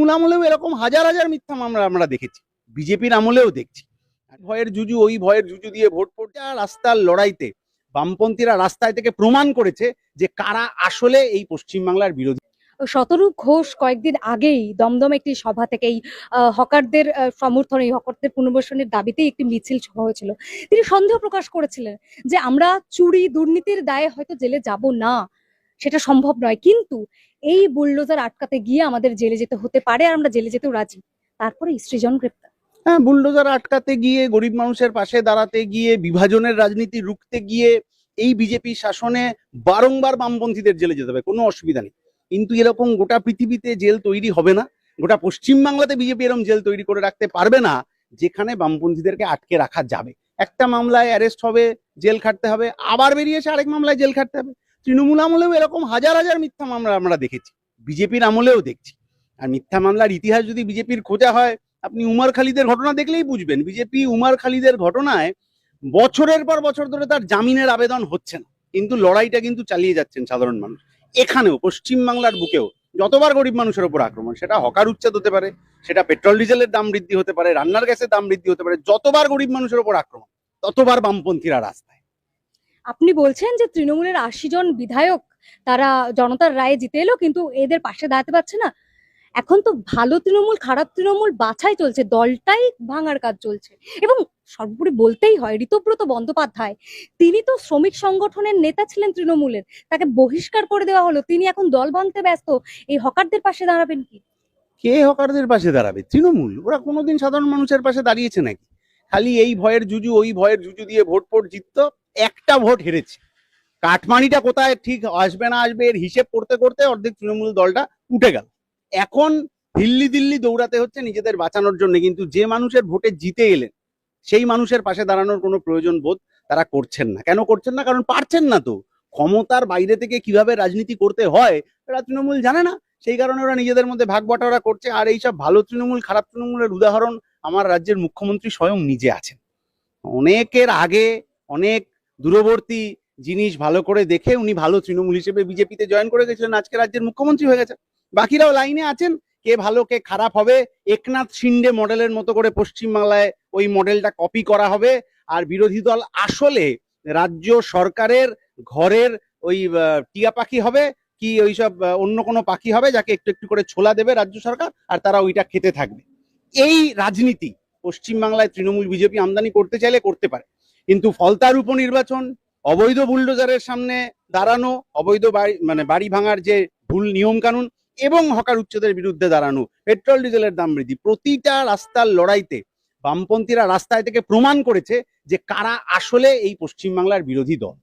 তৃণমূল আমলেও এরকম হাজার হাজার মিথ্যা মামলা আমরা দেখেছি, বিজেপির আমলেও দেখছি। ভয়ের জুজু, ওই ভয়ের জুজু দিয়ে ভোট পড়ছে। আর রাস্তার লড়াইতে বামপন্থীরা রাস্তায় থেকে প্রমাণ করেছে যে কারা আসলে এই পশ্চিমবাংলার বিরোধী। শতরূপ ঘোষ কয়েকদিন আগেই দমদম একটি সভা থেকেই হকারদের সমর্থনে, হকারদের পুনর্বাসনের দাবিতেই একটি মিছিল সভা হয়েছিল। তিনি সন্দেহ প্রকাশ করেছিলেন যে আমরা চুরি দুর্নীতির দায়ে হয়তো জেলে যাব না, সেটা সম্ভব নয়, কিন্তু এই বুলডোজার আটকাতে গিয়ে আমাদের জেলে যেতে হতে পারে, আর আমরা জেলে যেতেও রাজি। তারপরে সৃজন গ্রেপ্তার। হ্যাঁ, বুলডোজার আটকাতে গিয়ে, গরিব মানুষের পাশে দাঁড়াতে গিয়ে, বিভাজনের রাজনীতি রুখতে গিয়ে এই বিজেপি শাসনে বারংবার বামপন্থীদের জেলে যেতে হবে, কোনো অসুবিধা নেই। কিন্তু এরকম গোটা পৃথিবীতে জেল তৈরি হবে না, গোটা পশ্চিমবাংলাতে বিজেপি এরকম জেল তৈরি করে রাখতে পারবে না যেখানে বামপন্থীদেরকে আটকে রাখা যাবে। একটা মামলায় অ্যারেস্ট হবে, জেল খাটতে হবে, আবার বেরিয়ে এসে আরেক মামলায় জেল খাটতে হবে। তৃণমূল আমলেও এরকম হাজার হাজার মিথ্যা মামলা আমরা দেখেছি, বিজেপির আমলেও দেখছি। আর মিথ্যা মামলার ইতিহাস যদি বিজেপির খোঁজা হয়, আপনি উমর খালিদের ঘটনা দেখলেই বুঝবেন। বিজেপি উমর খালিদের ঘটনায় বছরের পর বছর ধরে তার জামিনের আবেদন হচ্ছে না, কিন্তু লড়াইটা কিন্তু চালিয়ে যাচ্ছেন সাধারণ মানুষ। এখানেও পশ্চিমবাংলার বুকেও যতবার গরিব মানুষের উপর আক্রমণ, সেটা হকার উচ্ছেদ হতে পারে, সেটা পেট্রোল ডিজেলের দাম বৃদ্ধি হতে পারে, রান্নার গ্যাসের দাম বৃদ্ধি হতে পারে, যতবার গরিব মানুষের উপর আক্রমণ ততবার বামপন্থীরা রাস্তায়। আপনি বলছেন যে তৃণমূলের ৮০ জন বিধায়ক তারা জনতার রায়ে জিতে এলো, কিন্তু এদের পাশে দাঁড়াতে পারছে না। এখন তো ভালো তৃণমূল খারাপ তৃণমূল বাছাই চলছে, দলটাই ভাঙার কাজ চলছে। এবং সর্বোপরি বলতেই হয়, ঋতব্রত বন্দ্যোপাধ্যায় তিনি তো শ্রমিক সংগঠনের নেতা ছিলেন তৃণমূলের, তাকে বহিষ্কার করে দেওয়া হলো, তিনি এখন দল ভাঙতে ব্যস্ত। এই হকারদের পাশে দাঁড়াবেন কি? কে হকারদের পাশে দাঁড়াবে? তৃণমূল। ওরা কোনোদিন সাধারণ মানুষের পাশে দাঁড়িয়েছে নাকি? খালি এই ভয়ের জুজু, ওই ভয়ের জুজু দিয়ে ভোট জিততো। একটা ভোট হেরেছে। কাটমানিটা কোথায় ঠিক আসবে না আসবে এর হিসেব করতে করতে অর্ধেক তৃণমূল দলটা উঠে গেল। এখন দিল্লি দিল্লি দৌড়াতে হচ্ছে নিজেদের বাঁচানোর জন্য, কিন্তু যে মানুষের ভোটে জিতে এলেন সেই মানুষের পাশে দাঁড়ানোর কোনো প্রয়োজন বোধ তারা করছেন না। কেন করছেন না? কারণ পারছেন না তো। ক্ষমতার বাইরে থেকে কিভাবে রাজনীতি করতে হয় এরা তৃণমূল জানে না, সেই কারণে ওরা নিজেদের মধ্যে ভাগ বাটোয়ারা করছে। আর এইসব ভালো তৃণমূল খারাপ তৃণমূলের উদাহরণ আমার রাজ্যের মুখ্যমন্ত্রী স্বয়ং নিজে আছেন। অনেকের আগে অনেক দূরবর্তী জিনিস ভালো করে দেখে উনি ভালো তৃণমূল হিসেবে বিজেপিতে জয়েন করে গেছিলেন, আজকে রাজ্যের মুখ্যমন্ত্রী হয়ে গেছে। বাকিরাও লাইনে আছেন, কে ভালো কে খারাপ হবে। একনাথ শিন্ডে মডেলের মতো করে পশ্চিমবাংলায় ওই মডেলটা কপি করা হবে। আর বিরোধী দল আসলে রাজ্য সরকারের ঘরের ওই টিয়া পাখি হবে, কি ওইসব অন্য কোনো পাখি হবে যাকে একটু একটু করে ছোলা দেবে রাজ্য সরকার, আর তারা ওইটা খেতে থাকবে। এই রাজনীতি পশ্চিমবাংলায় তৃণমূল বিজেপি আমদানি করতে চাইলে করতে পারে, কিন্তু ফলতার উপনির্বাচন, অবৈধ বুলডোজারের সামনে দাঁড়ানো, অবৈধ বাড়ি ভাঙার যে ভুল নিয়ম কানুন, এবং হকার উচ্ছেদের বিরুদ্ধে দাঁড়ানো, পেট্রোল ডিজেলের দাম বৃদ্ধি, প্রতিটা রাস্তার লড়াইতে বামপন্থীরা রাস্তায় থেকে প্রমাণ করেছে যে কারা আসলে এই পশ্চিমবাংলার বিরোধী দল।